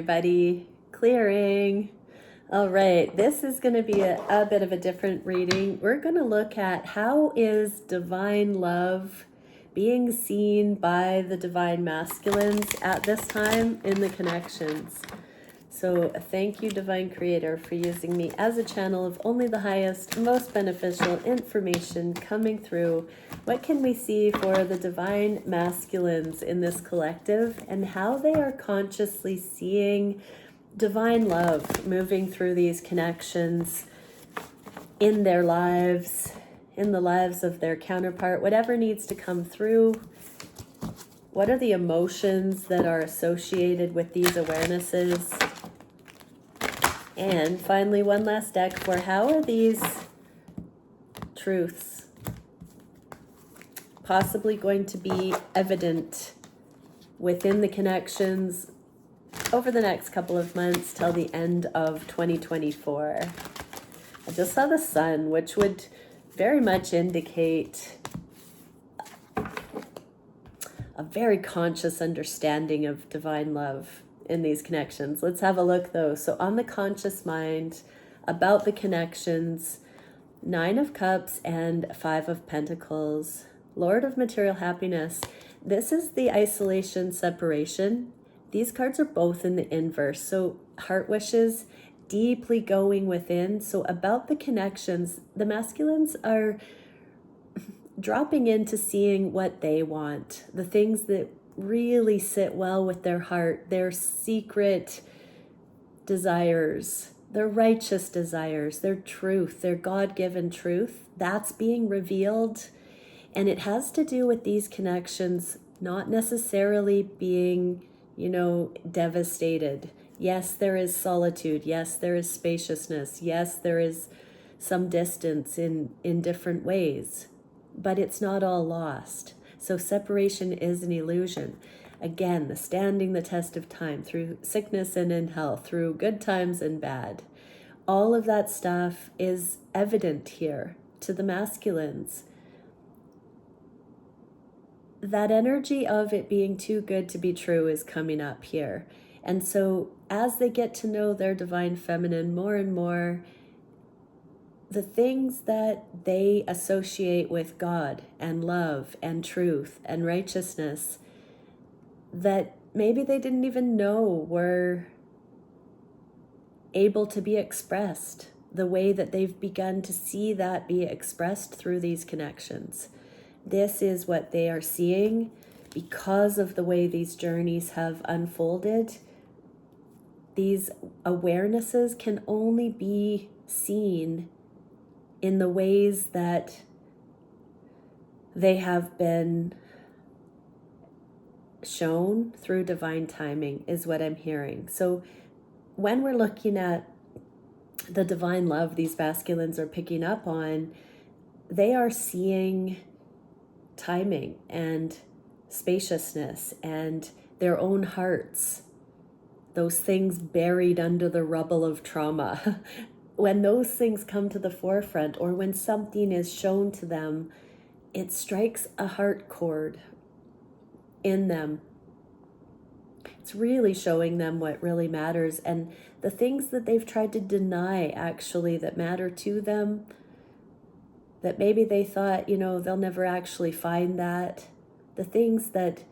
Everybody, clearing. All right, this is going to be a bit of a different reading. We're going to look at how is divine love being seen by the divine masculines at this time in the connections. So thank you, Divine Creator, for using me as a channel of only the highest, most beneficial information coming through. What can we see for the divine masculines in this collective and how they are consciously seeing divine love moving through these connections in their lives, in the lives of their counterpart, whatever needs to come through. What are the emotions that are associated with these awarenesses? And finally, one last deck for how are these truths possibly going to be evident within the connections over the next couple of months till the end of 2024. I just saw the sun, which would very much indicate a very conscious understanding of divine love in these connections. Let's have a look though. So on the conscious mind, about the connections, 9 of Cups and 5 of Pentacles, Lord of Material Happiness. This is the isolation, separation. These cards are both in the inverse. So heart wishes, deeply going within. So about the connections, the masculines are dropping into seeing what they want, the things that really sit well with their heart, their secret desires, their righteous desires, their truth, their God-given truth, that's being revealed. And it has to do with these connections not necessarily being, devastated. Yes, there is solitude. Yes, there is spaciousness. Yes, there is some distance in different ways, but it's not all lost. So separation is an illusion. Again, the standing the test of time through sickness and in health, through good times and bad. All of that stuff is evident here to the masculines. That energy of it being too good to be true is coming up here. And so as they get to know their divine feminine more and more, the things that they associate with God and love and truth and righteousness that maybe they didn't even know were able to be expressed, the way that they've begun to see that be expressed through these connections. This is what they are seeing because of the way these journeys have unfolded. These awarenesses can only be seen in the ways that they have been shown through divine timing is what I'm hearing. So when we're looking at the divine love these masculines are picking up on, they are seeing timing and spaciousness and their own hearts, those things buried under the rubble of trauma. When those things come to the forefront or when something is shown to them, it strikes a heart chord in them. It's really showing them what really matters, and the things that they've tried to deny actually that matter to them, that maybe they thought, they'll never actually find that, the things that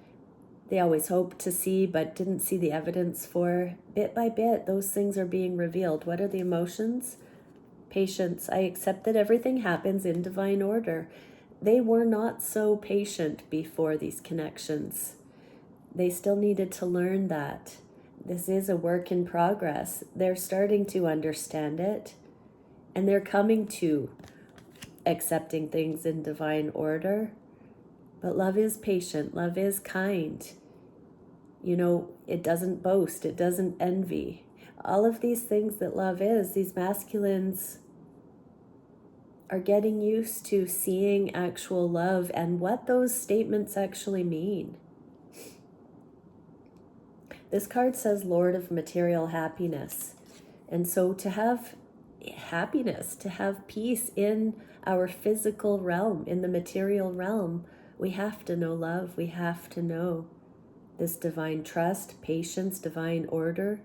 they always hoped to see but didn't see the evidence for, bit by bit, those things are being revealed. What are the emotions? Patience. I accept that everything happens in divine order. They were not so patient before these connections. They still needed to learn that. This is a work in progress. They're starting to understand it, and they're coming to accepting things in divine order. But love is patient. Love is kind. It doesn't boast. It doesn't envy. All of these things that love is, these masculines are getting used to seeing actual love and what those statements actually mean. This card says Lord of Material Happiness. And so to have happiness, to have peace in our physical realm, in the material realm, we have to know love. We have to know this divine trust, patience, divine order.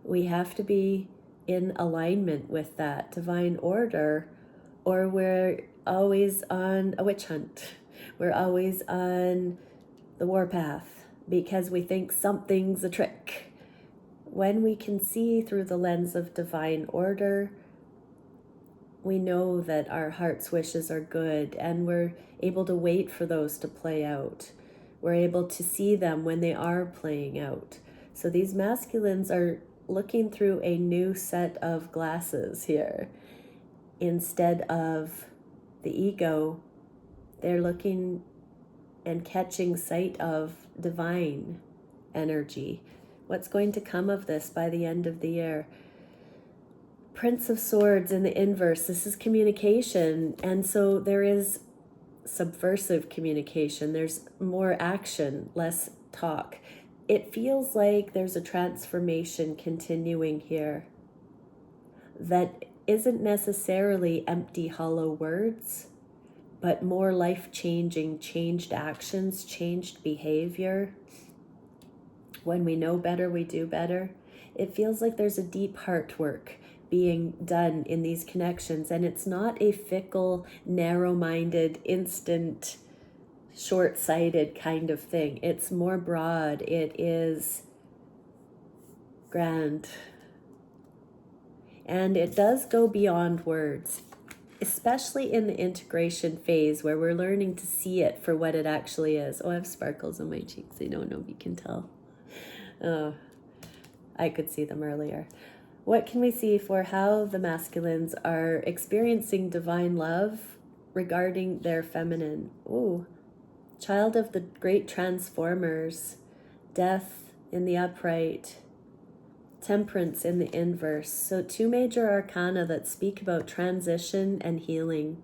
We have to be in alignment with that divine order, or we're always on a witch hunt. We're always on the warpath because we think something's a trick. When we can see through the lens of divine order, we know that our heart's wishes are good, and we're able to wait for those to play out. We're able to see them when they are playing out. So these masculines are looking through a new set of glasses here. Instead of the ego, they're looking and catching sight of divine energy. What's going to come of this by the end of the year? Prince of Swords in the inverse, this is communication. And so there is subversive communication. There's more action, less talk. It feels like there's a transformation continuing here that isn't necessarily empty, hollow words, but more life-changing, changed actions, changed behavior. When we know better, we do better. It feels like there's a deep heart work being done in these connections, and it's not a fickle, narrow-minded, instant, short-sighted kind of thing. It's more broad. It is grand. And it does go beyond words, especially in the integration phase where we're learning to see it for what it actually is. Oh, I have sparkles on my cheeks. I don't know if you can tell. Oh, I could see them earlier. What can we see for how the masculines are experiencing divine love regarding their feminine? Ooh, child of the great transformers, death in the upright, temperance in the inverse. So 2 major arcana that speak about transition and healing.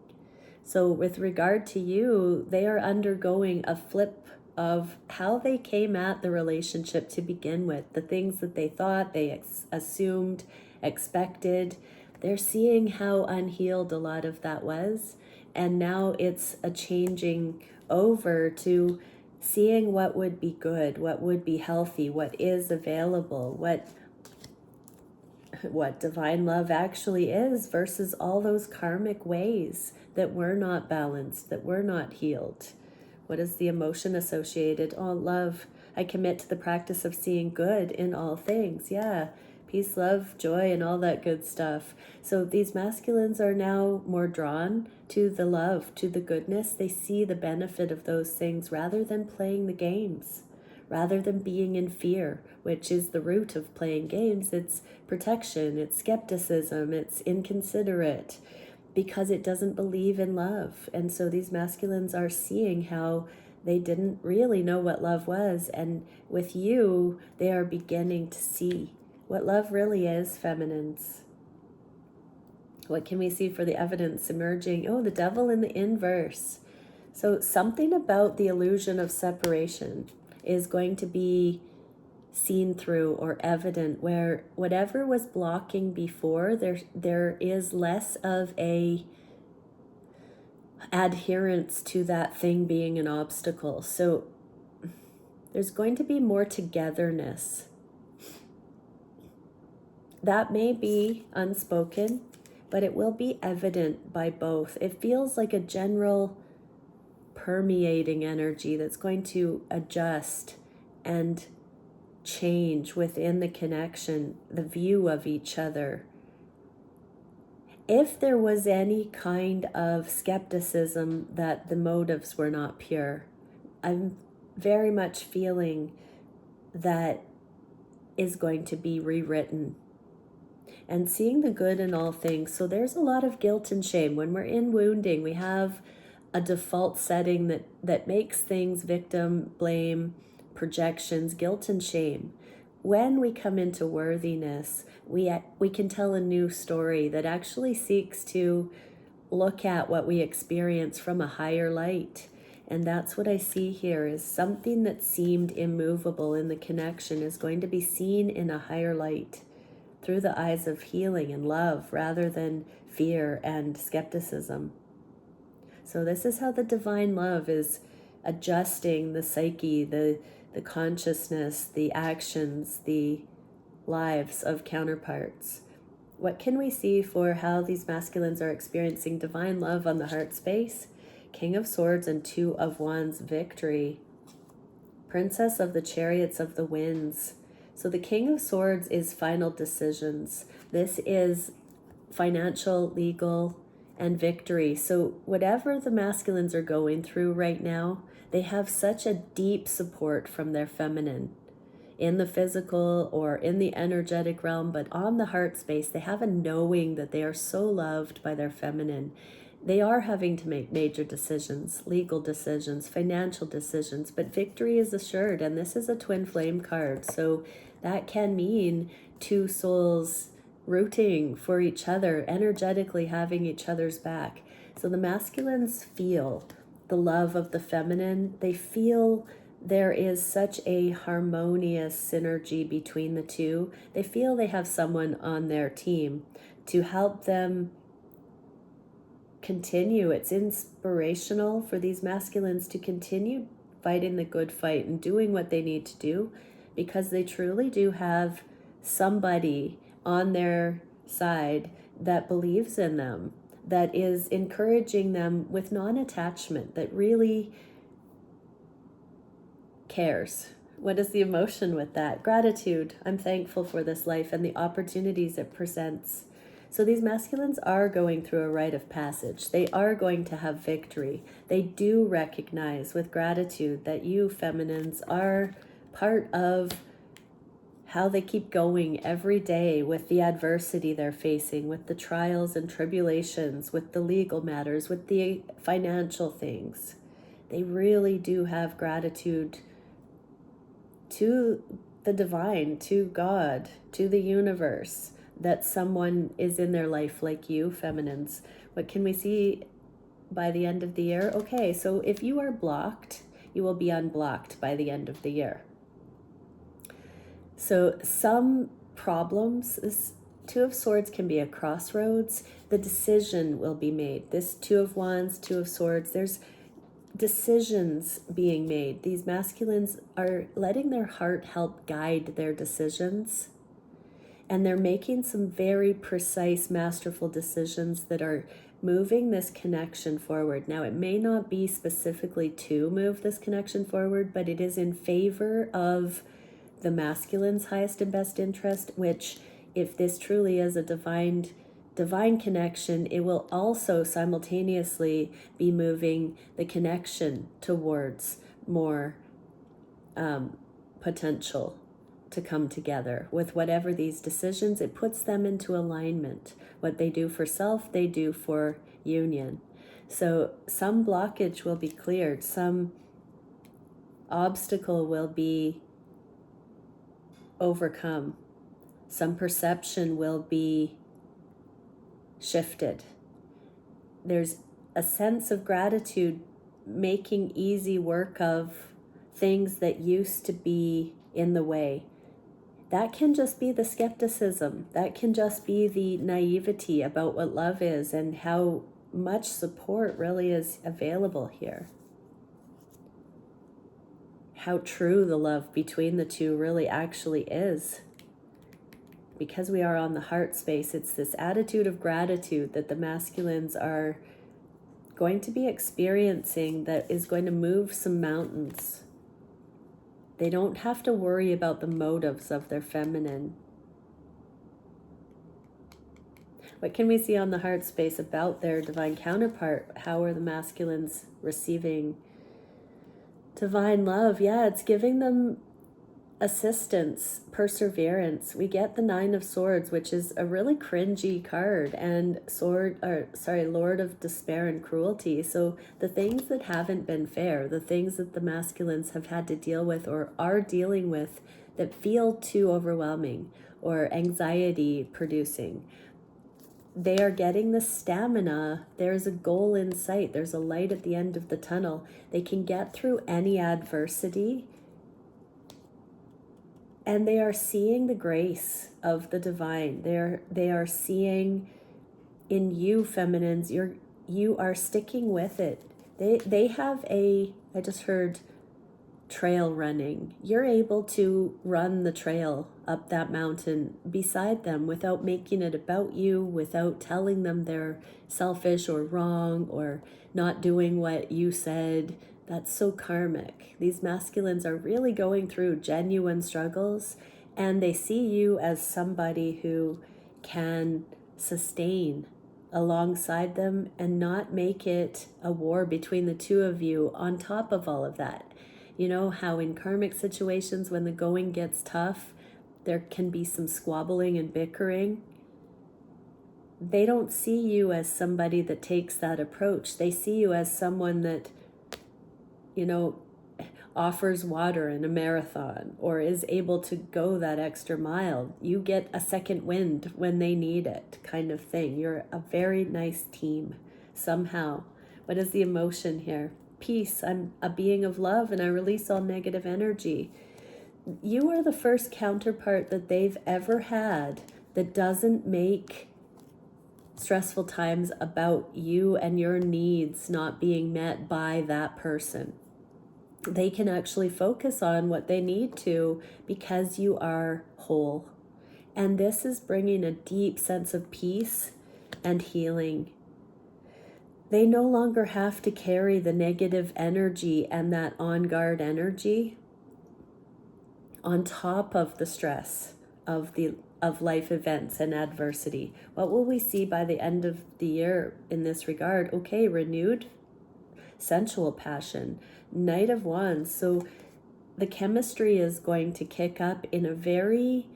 So with regard to you, they are undergoing a flip of how they came at the relationship to begin with. The things that they thought, they assumed, expected. They're seeing how unhealed a lot of that was. And now it's a changing over to seeing what would be good, what would be healthy, what is available, what divine love actually is versus all those karmic ways that were not balanced, that were not healed. What is the emotion associated? Oh, love. I commit to the practice of seeing good in all things. Yeah, peace, love, joy, and all that good stuff. So these masculines are now more drawn to the love, to the goodness. They see the benefit of those things rather than playing the games, rather than being in fear, which is the root of playing games. It's protection, it's skepticism, it's inconsiderate, because it doesn't believe in love. And so these masculines are seeing how they didn't really know what love was. And with you, they are beginning to see what love really is, feminines. What can we see for the evidence emerging? Oh, the devil in the inverse. So something about the illusion of separation is going to be seen through or evident, where whatever was blocking before, there is less of a adherence to that thing being an obstacle. So there's going to be more togetherness. That may be unspoken, but it will be evident by both. It feels like a general permeating energy that's going to adjust and change within the connection, the view of each other. If there was any kind of skepticism that the motives were not pure, I'm very much feeling that is going to be rewritten. And seeing the good in all things. So there's a lot of guilt and shame. When we're in wounding, we have a default setting that makes things victim, blame, projections, guilt and shame. When we come into worthiness, we can tell a new story that actually seeks to look at what we experience from a higher light. And that's what I see here, is something that seemed immovable in the connection is going to be seen in a higher light through the eyes of healing and love rather than fear and skepticism. So this is how the divine love is adjusting the psyche, the consciousness, the actions, the lives of counterparts. What can we see for how these masculines are experiencing divine love on the heart space? King of Swords and Two of Wands, victory. Princess of the Chariots of the Winds. So the King of Swords is final decisions. This is financial, legal, and victory. So whatever the masculines are going through right now, they have such a deep support from their feminine in the physical or in the energetic realm, but on the heart space, they have a knowing that they are so loved by their feminine. They are having to make major decisions, legal decisions, financial decisions, but victory is assured. And this is a twin flame card. So that can mean two souls rooting for each other, energetically having each other's back. So the masculines feel the love of the feminine. They feel there is such a harmonious synergy between the two. They feel they have someone on their team to help them continue. It's inspirational for these masculines to continue fighting the good fight and doing what they need to do, because they truly do have somebody on their side that believes in them, that is encouraging them with non-attachment, that really cares. What is the emotion with that? Gratitude. I'm thankful for this life and the opportunities it presents. So these masculines are going through a rite of passage. They are going to have victory. They do recognize with gratitude that you feminines are part of how they keep going every day with the adversity they're facing, with the trials and tribulations, with the legal matters, with the financial things. They really do have gratitude to the divine, to God, to the universe, that someone is in their life like you, feminines. What can we see by the end of the year? Okay, so if you are blocked, you will be unblocked by the end of the year. So some problems, this Two of Swords can be a crossroads. The decision will be made. This Two of Wands, Two of Swords, there's decisions being made. These masculines are letting their heart help guide their decisions. And they're making some very precise, masterful decisions that are moving this connection forward. Now, it may not be specifically to move this connection forward, but it is in favor of the masculine's highest and best interest, which, if this truly is a divine connection, it will also simultaneously be moving the connection towards more potential to come together with whatever these decisions. It puts them into alignment. What they do for self, they do for union. So some blockage will be cleared, some obstacle will be overcome, some perception will be shifted. There's a sense of gratitude, making easy work of things that used to be in the way. That can just be the skepticism. That can just be the naivety about what love is and how much support really is available here. How true the love between the two really actually is. Because we are on the heart space, it's this attitude of gratitude that the masculines are going to be experiencing that is going to move some mountains. They don't have to worry about the motives of their feminine. What can we see on the heart space about their divine counterpart? How are the masculines receiving divine love? Yeah, it's giving them assistance, perseverance. We get the Nine of Swords, which is a really cringy card, and Lord of Despair and Cruelty. So the things that haven't been fair, the things that the masculines have had to deal with or are dealing with that feel too overwhelming or anxiety producing, they are getting the stamina. There's a goal in sight. There's a light at the end of the tunnel. They can get through any adversity. And they are seeing the grace of the divine. They are seeing in you, feminines, you are sticking with it. They have I just heard trail running. You're able to run the trail up that mountain beside them without making it about you, without telling them they're selfish or wrong or not doing what you said. That's so karmic. These masculines are really going through genuine struggles, and they see you as somebody who can sustain alongside them and not make it a war between the two of you on top of all of that. You know how in karmic situations, when the going gets tough, there can be some squabbling and bickering. They don't see you as somebody that takes that approach. They see you as someone that, you know, offers water in a marathon or is able to go that extra mile. You get a second wind when they need it, kind of thing. You're a very nice team somehow. What is the emotion here? Peace. I'm a being of love and I release all negative energy. You are the first counterpart that they've ever had that doesn't make stressful times about you and your needs not being met by that person. They can actually focus on what they need to because you are whole. And this is bringing a deep sense of peace and healing. They no longer have to carry the negative energy and that on guard energy on top of the stress of life events and adversity. What will we see by the end of the year in this regard? Okay, renewed sensual passion, Knight of Wands. So the chemistry is going to kick up in a very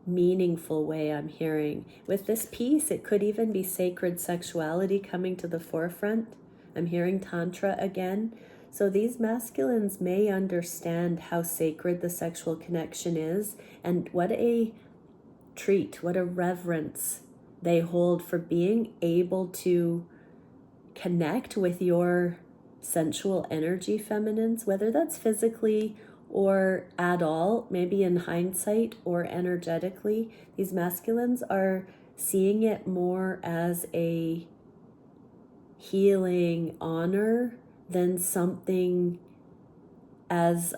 meaningful way, I'm hearing. With this piece, it could even be sacred sexuality coming to the forefront. I'm hearing Tantra again. So these masculines may understand how sacred the sexual connection is and what a treat, what a reverence they hold for being able to connect with your sensual energy, feminines, whether that's physically or at all, maybe in hindsight or energetically. These masculines are seeing it more as a healing honor than something as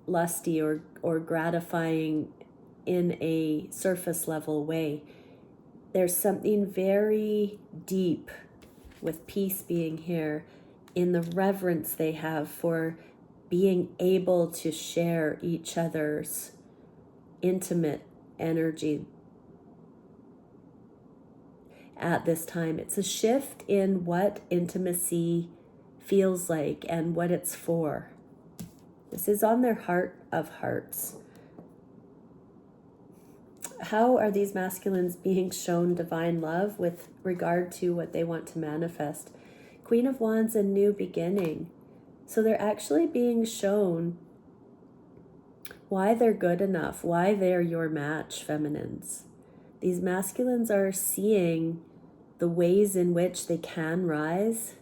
lusty or gratifying in a surface level way. There's something very deep with peace being here in the reverence they have for being able to share each other's intimate energy at this time. It's a shift in what intimacy feels like and what it's for. This is on their heart of hearts. How are these masculines being shown divine love with regard to what they want to manifest? Queen of Wands, a new beginning. So they're actually being shown why they're good enough, why they're your match, feminines. These masculines are seeing the ways in which they can rise,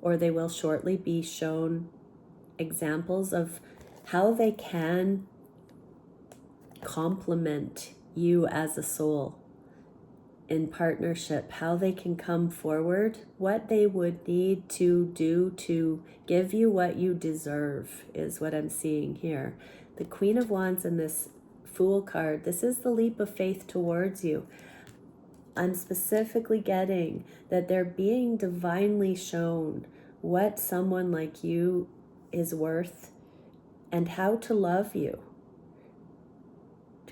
or they will shortly be shown examples of how they can complement you as a soul in partnership, how they can come forward, what they would need to do to give you what you deserve is what I'm seeing here. The Queen of Wands and this Fool card, this is the leap of faith towards you. I'm specifically getting that they're being divinely shown what someone like you is worth and how to love you.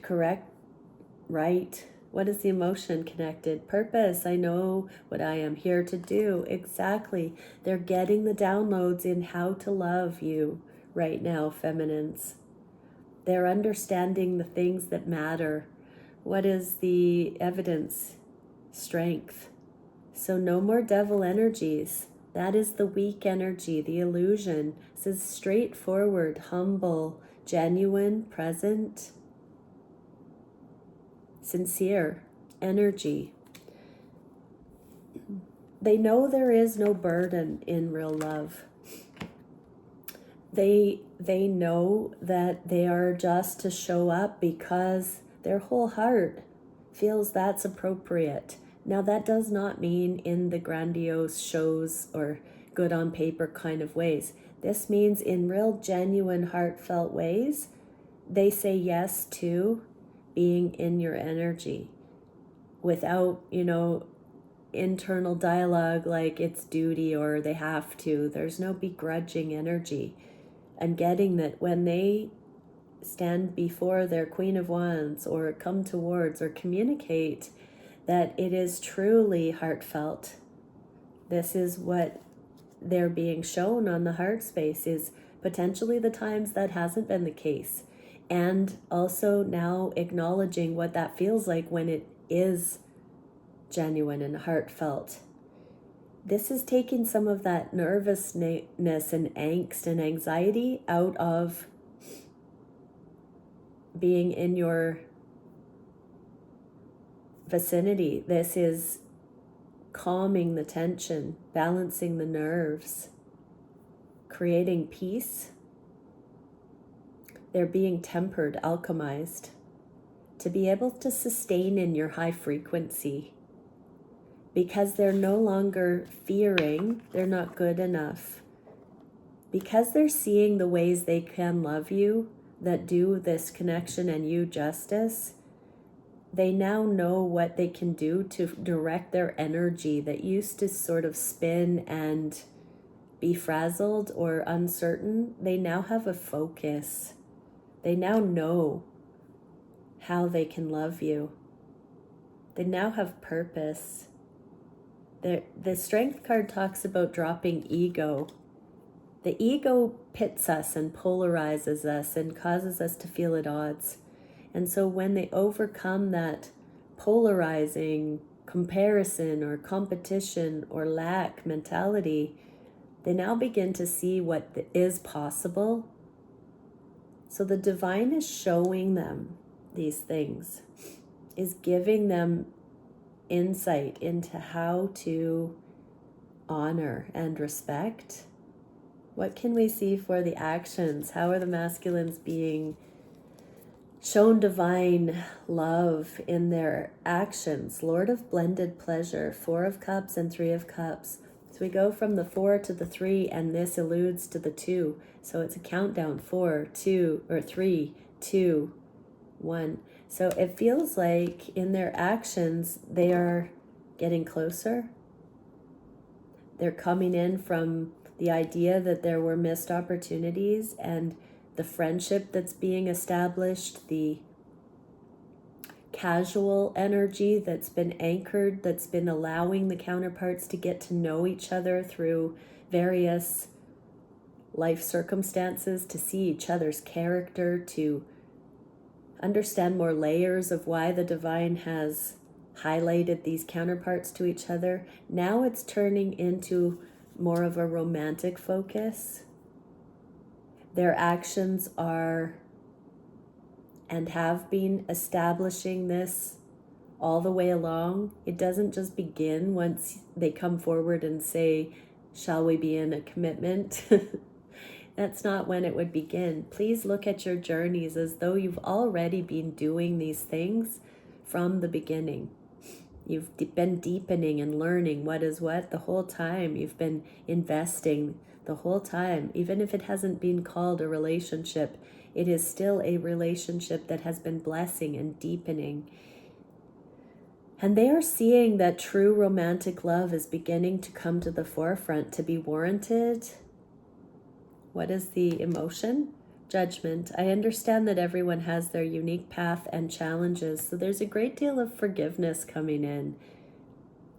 Correct? Right? What is the emotion connected? Purpose. I know what I am here to do. Exactly. They're getting the downloads in how to love you right now, feminines. They're understanding the things that matter. What is the evidence? Strength. So no more devil energies. That is the weak energy, the illusion. This is straightforward, humble, genuine, present, sincere energy. They know there is no burden in real love. They know that they are just to show up because their whole heart feels that's appropriate. Now that does not mean in the grandiose shows or good on paper kind of ways. This means in real genuine heartfelt ways they say yes to being in your energy without, internal dialogue like it's duty or they have to. There's no begrudging energy. I'm getting that when they stand before their Queen of Wands or come towards or communicate, that it is truly heartfelt. This is what they're being shown on the heart space, is potentially the times that hasn't been the case. And also now acknowledging what that feels like when it is genuine and heartfelt. This is taking some of that nervousness and angst and anxiety out of being in your vicinity. This is calming the tension, balancing the nerves, creating peace. They're being tempered, alchemized, to be able to sustain in your high frequency, because they're no longer fearing they're not good enough, because they're seeing the ways they can love you that do this connection and you justice. They now know what they can do to direct their energy that used to sort of spin and be frazzled or uncertain. They now have a focus. They now know how they can love you. They now have purpose. The Strength card talks about dropping ego. The ego pits us and polarizes us and causes us to feel at odds. And so when they overcome that polarizing comparison or competition or lack mentality, they now begin to see what is possible. So the divine is showing them these things, is giving them insight into how to honor and respect. What can we see for the actions? How are the masculines being shown divine love in their actions? Lord of blended pleasure, 4 of Cups and 3 of Cups. So we go from the 4 to the 3, and this alludes to the 2. So it's a countdown: 4, 2, or 3, 2, 1. So it feels like in their actions, they are getting closer. They're coming in from the idea that there were missed opportunities, and the friendship that's being established, the casual energy that's been anchored, that's been allowing the counterparts to get to know each other through various life circumstances, to see each other's character, to understand more layers of why the divine has highlighted these counterparts to each other. Now it's turning into more of a romantic focus. Their actions are and have been establishing this all the way along. It doesn't just begin once they come forward and say, shall we be in a commitment? That's not when it would begin. Please look at your journeys as though you've already been doing these things from the beginning. You've been deepening and learning what is what the whole time. You've been investing the whole time. Even if it hasn't been called a relationship, it is still a relationship that has been blessing and deepening. And they are seeing that true romantic love is beginning to come to the forefront, to be warranted. What is the emotion? Judgment. I understand that everyone has their unique path and challenges, so there's a great deal of forgiveness coming in.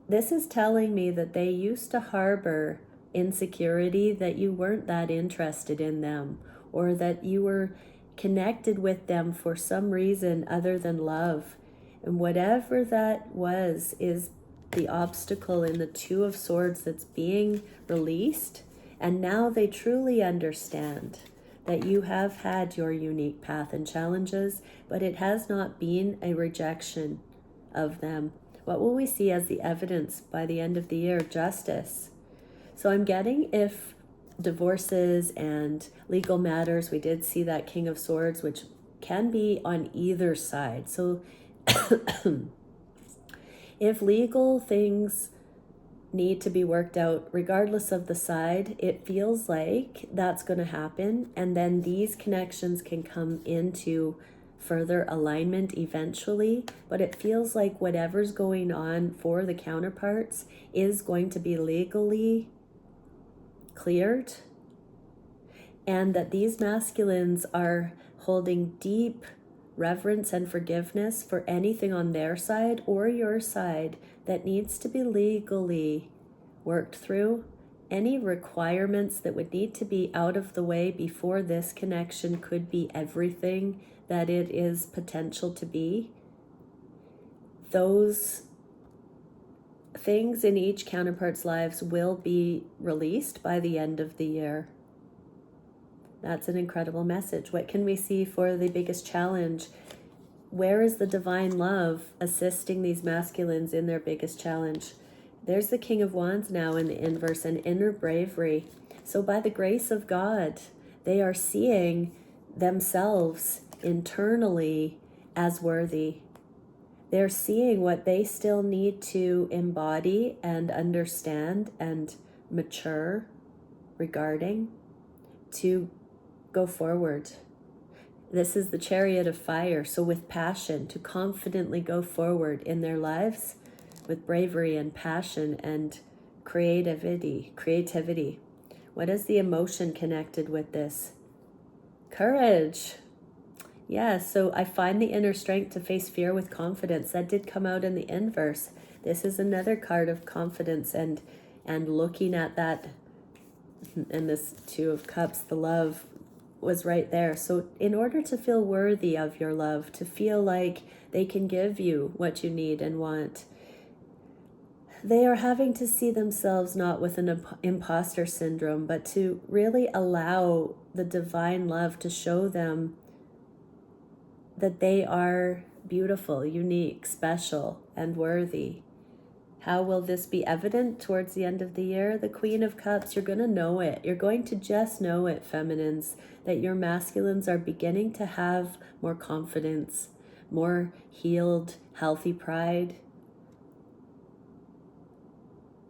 This is telling me that they used to harbor insecurity, that you weren't that interested in them, or that you were connected with them for some reason other than love. And whatever that was is the obstacle in the 2 of Swords that's being released. And now they truly understand that you have had your unique path and challenges, but it has not been a rejection of them. What will we see as the evidence by the end of the year? Justice. So I'm getting, if divorces and legal matters, we did see that King of Swords, which can be on either side. So if legal things need to be worked out regardless of the side. It feels like that's going to happen, and then these connections can come into further alignment eventually, but it feels like whatever's going on for the counterparts is going to be legally cleared, and that these masculines are holding deep reverence and forgiveness for anything on their side or your side that needs to be legally worked through. Any requirements that would need to be out of the way before this connection could be everything that it is potential to be. Those things in each counterpart's lives will be released by the end of the year. That's an incredible message. What can we see for the biggest challenge? Where is the divine love assisting these masculines in their biggest challenge? There's the King of Wands now in the inverse, and inner bravery. So by the grace of God, they are seeing themselves internally as worthy. They're seeing what they still need to embody and understand and mature regarding to go forward. This is the Chariot of Fire. So with passion, to confidently go forward in their lives with bravery and passion and creativity. What is the emotion connected with this? Courage. Yeah, so I find the inner strength to face fear with confidence. That did come out in the inverse. This is another card of confidence and looking at that, and this Two of Cups, the love was right there. So in order to feel worthy of your love, to feel like they can give you what you need and want, they are having to see themselves not with an imposter syndrome, but to really allow the divine love to show them that they are beautiful, unique, special, and worthy. How will this be evident towards the end of the year? The Queen of Cups, you're going to know it. You're going to just know it, feminines, that your masculines are beginning to have more confidence, more healed, healthy pride.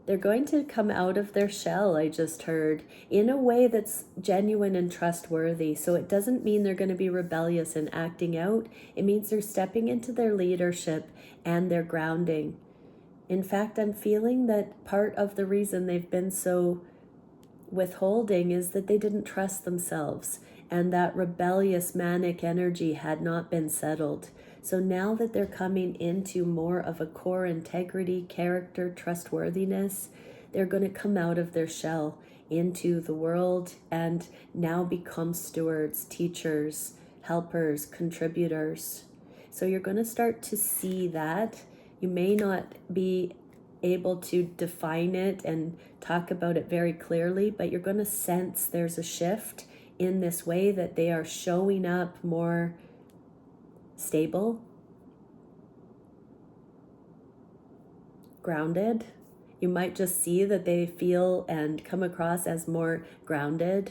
They're going to come out of their shell, I just heard, in a way that's genuine and trustworthy. So it doesn't mean they're going to be rebellious and acting out. It means they're stepping into their leadership and their grounding. In fact, I'm feeling that part of the reason they've been so withholding is that they didn't trust themselves, and that rebellious manic energy had not been settled. So now that they're coming into more of a core integrity, character, trustworthiness, they're going to come out of their shell into the world and now become stewards, teachers, helpers, contributors. So you're going to start to see that. You may not be able to define it and talk about it very clearly, but you're going to sense there's a shift in this way, that they are showing up more stable, grounded. You might just see that they feel and come across as more grounded.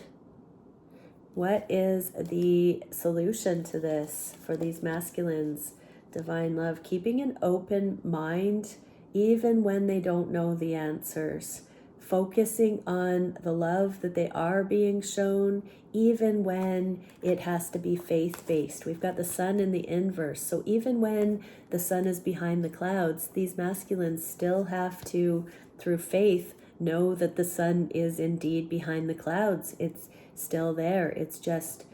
What is the solution to this for these masculines? Divine love, keeping an open mind even when they don't know the answers, focusing on the love that they are being shown, even when it has to be faith-based. We've got the sun in the inverse, so even when the sun is behind the clouds, these masculines still have to, through faith, know that the sun is indeed behind the clouds. It's still there. It's just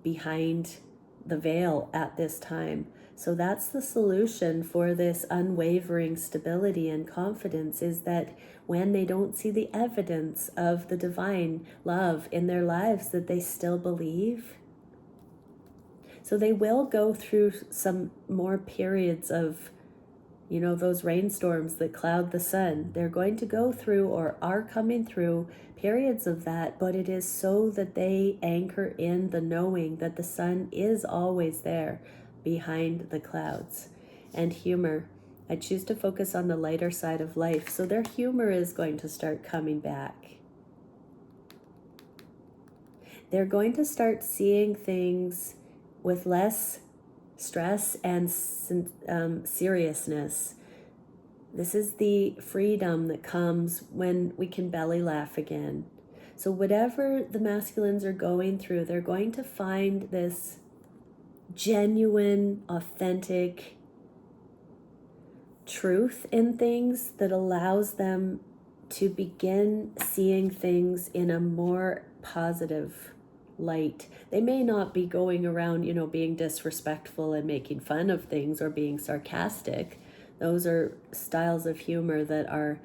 behind the veil at this time. So that's the solution for this unwavering stability and confidence, is that when they don't see the evidence of the divine love in their lives, that they still believe. So they will go through some more periods of, those rainstorms that cloud the sun. They're going to go through, or are coming through, periods of that, but it is so that they anchor in the knowing that the sun is always there behind the clouds. And humor. I choose to focus on the lighter side of life. So their humor is going to start coming back. They're going to start seeing things with less stress and seriousness. This is the freedom that comes when we can belly laugh again. So whatever the masculines are going through, they're going to find this genuine, authentic truth in things that allows them to begin seeing things in a more positive light. They may not be going around, being disrespectful and making fun of things or being sarcastic. Those are styles of humor that are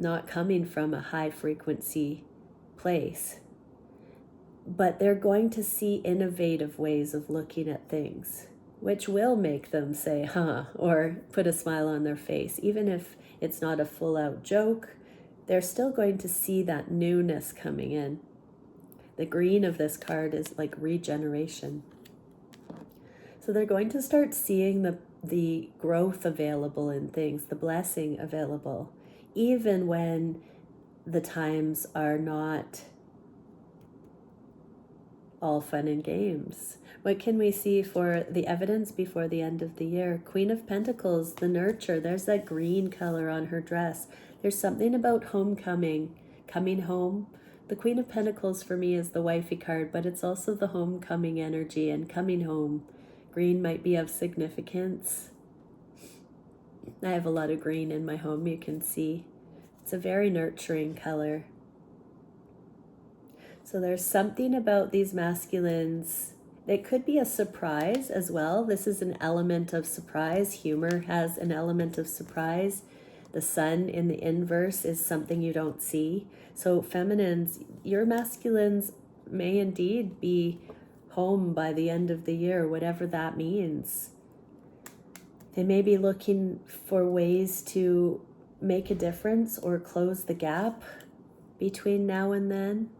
not coming from a high frequency place. But they're going to see innovative ways of looking at things, which will make them say, huh, or put a smile on their face. Even if it's not a full-out joke, they're still going to see that newness coming in. The green of this card is like regeneration. So they're going to start seeing the growth available in things, the blessing available, even when the times are not all fun and games. What can we see for the evidence before the end of the year? Queen of Pentacles, the nurture. There's that green color on her dress. There's something about homecoming, coming home. The Queen of Pentacles for me is the wifey card, but it's also the homecoming energy and coming home. Green might be of significance. I have a lot of green in my home, you can see. It's a very nurturing color. So there's something about these masculines. It could be a surprise as well. This is an element of surprise. Humor has an element of surprise. The sun in the inverse is something you don't see. So feminines, your masculines may indeed be home by the end of the year, whatever that means. They may be looking for ways to make a difference or close the gap between now and then.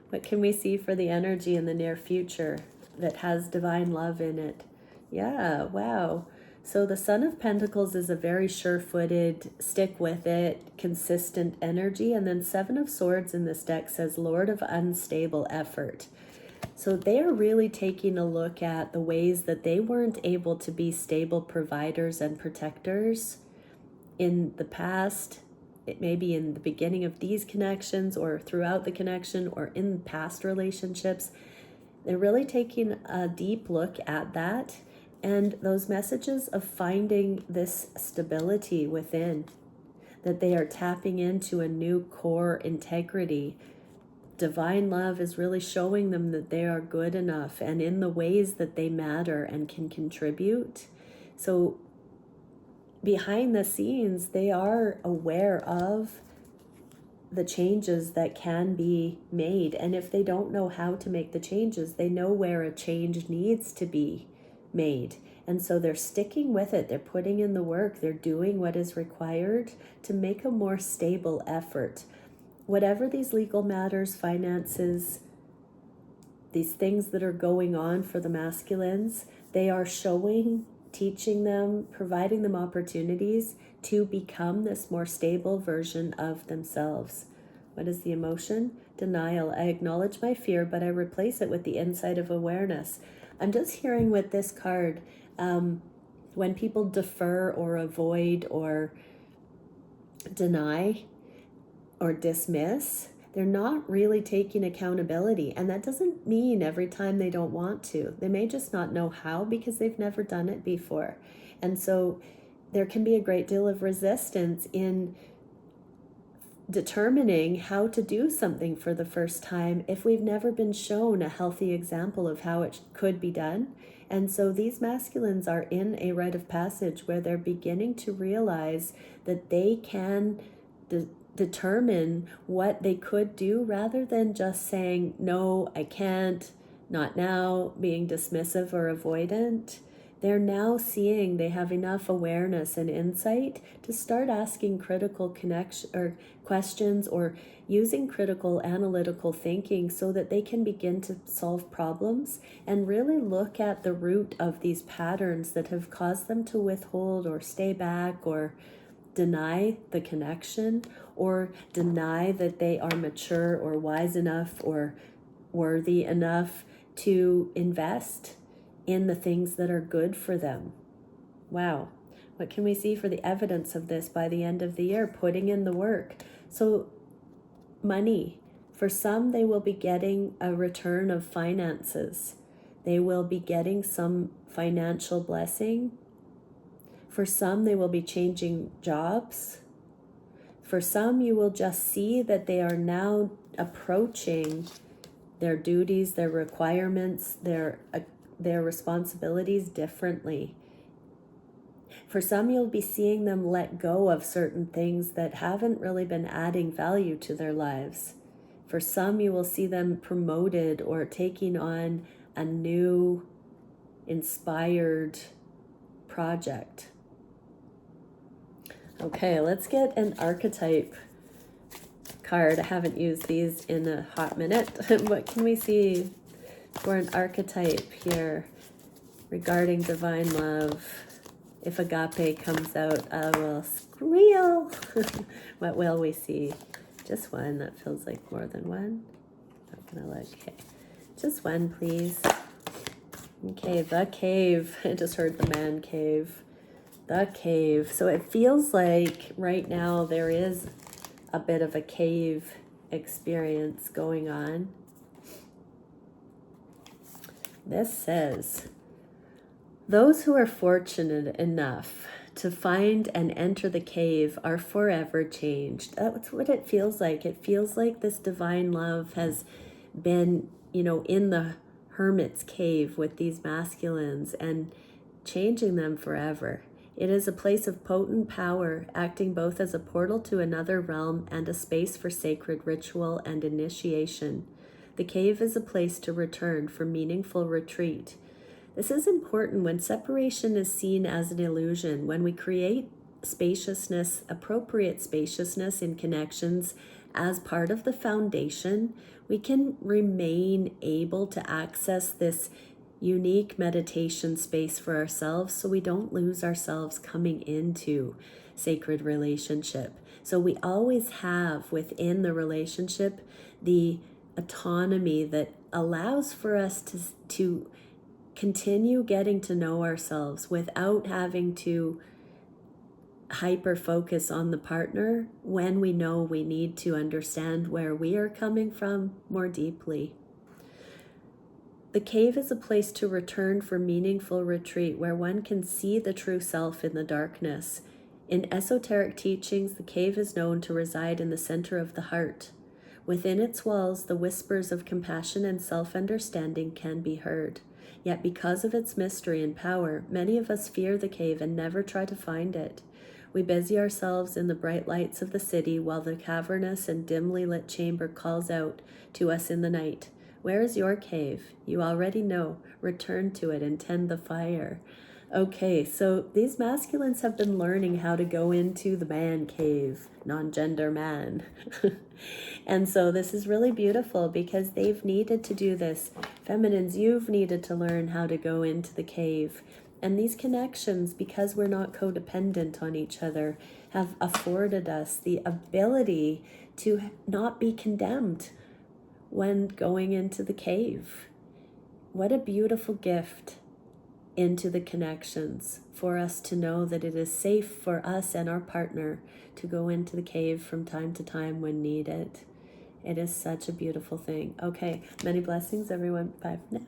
What can we see for the energy in the near future that has divine love in it? Yeah, wow. So the Son of Pentacles is a very sure-footed, stick with it, consistent energy. And then Seven of Swords in this deck says Lord of Unstable Effort. So they are really taking a look at the ways that they weren't able to be stable providers and protectors in the past. It may be in the beginning of these connections or throughout the connection or in past relationships. They're really taking a deep look at that and those messages of finding this stability within, that they are tapping into a new core integrity. Divine love is really showing them that they are good enough and in the ways that they matter and can contribute. So behind the scenes, they are aware of the changes that can be made. And if they don't know how to make the changes, they know where a change needs to be made. And so they're sticking with it. They're putting in the work. They're doing what is required to make a more stable effort. Whatever these legal matters, finances, these things that are going on for the masculines, they are showing, teaching them, providing them opportunities to become this more stable version of themselves. What is the emotion? Denial. I acknowledge my fear, but I replace it with the insight of awareness. I'm just hearing with this card, when people defer or avoid or deny or dismiss, they're not really taking accountability. And that doesn't mean every time they don't want to. They may just not know how because they've never done it before. And so there can be a great deal of resistance in determining how to do something for the first time if we've never been shown a healthy example of how it could be done. And so these masculines are in a rite of passage where they're beginning to realize that they can determine what they could do rather than just saying, no, I can't, not now, being dismissive or avoidant. They're now seeing they have enough awareness and insight to start asking critical questions or using critical analytical thinking so that they can begin to solve problems and really look at the root of these patterns that have caused them to withhold or stay back or deny the connection or deny that they are mature or wise enough or worthy enough to invest in the things that are good for them. Wow. What can we see for the evidence of this by the end of the year? Putting in the work. So money. For some, they will be getting a return of finances. They will be getting some financial blessing. For some, they will be changing jobs. For some, you will just see that they are now approaching their duties, their requirements, their responsibilities differently. For some, you'll be seeing them let go of certain things that haven't really been adding value to their lives. For some, you will see them promoted or taking on a new, inspired project. Okay, let's get an archetype card. I haven't used these in a hot minute. What can we see for an archetype here regarding divine love? If agape comes out, I will squeal. What will we see? Just one. That feels like more than one. Not gonna look. Okay, just one, please. Okay, the cave. I just heard the man cave. The cave. So it feels like right now there is a bit of a cave experience going on. This says, those who are fortunate enough to find and enter the cave are forever changed. That's what it feels like. It feels like this divine love has been, in the hermit's cave with these masculines and changing them forever. It is a place of potent power, acting both as a portal to another realm and a space for sacred ritual and initiation. The cave is a place to return for meaningful retreat. This is important when separation is seen as an illusion. When we create spaciousness, appropriate spaciousness in connections as part of the foundation, we can remain able to access this unique meditation space for ourselves so we don't lose ourselves coming into sacred relationship. So we always have within the relationship the autonomy that allows for us to continue getting to know ourselves without having to hyper focus on the partner when we know we need to understand where we are coming from more deeply. The cave is a place to return for meaningful retreat where one can see the true self in the darkness. In esoteric teachings, the cave is known to reside in the center of the heart. Within its walls, the whispers of compassion and self-understanding can be heard. Yet because of its mystery and power, many of us fear the cave and never try to find it. We busy ourselves in the bright lights of the city while the cavernous and dimly lit chamber calls out to us in the night. Where is your cave? You already know. Return to it and tend the fire. Okay, so these masculines have been learning how to go into the man cave, non-gender man. And so this is really beautiful because they've needed to do this. Feminines, you've needed to learn how to go into the cave. And these connections, because we're not codependent on each other, have afforded us the ability to not be condemned when going into the cave. What a beautiful gift into the connections for us to know that it is safe for us and our partner to go into the cave from time to time when needed. It is such a beautiful thing. Okay, many blessings, everyone. Bye for now.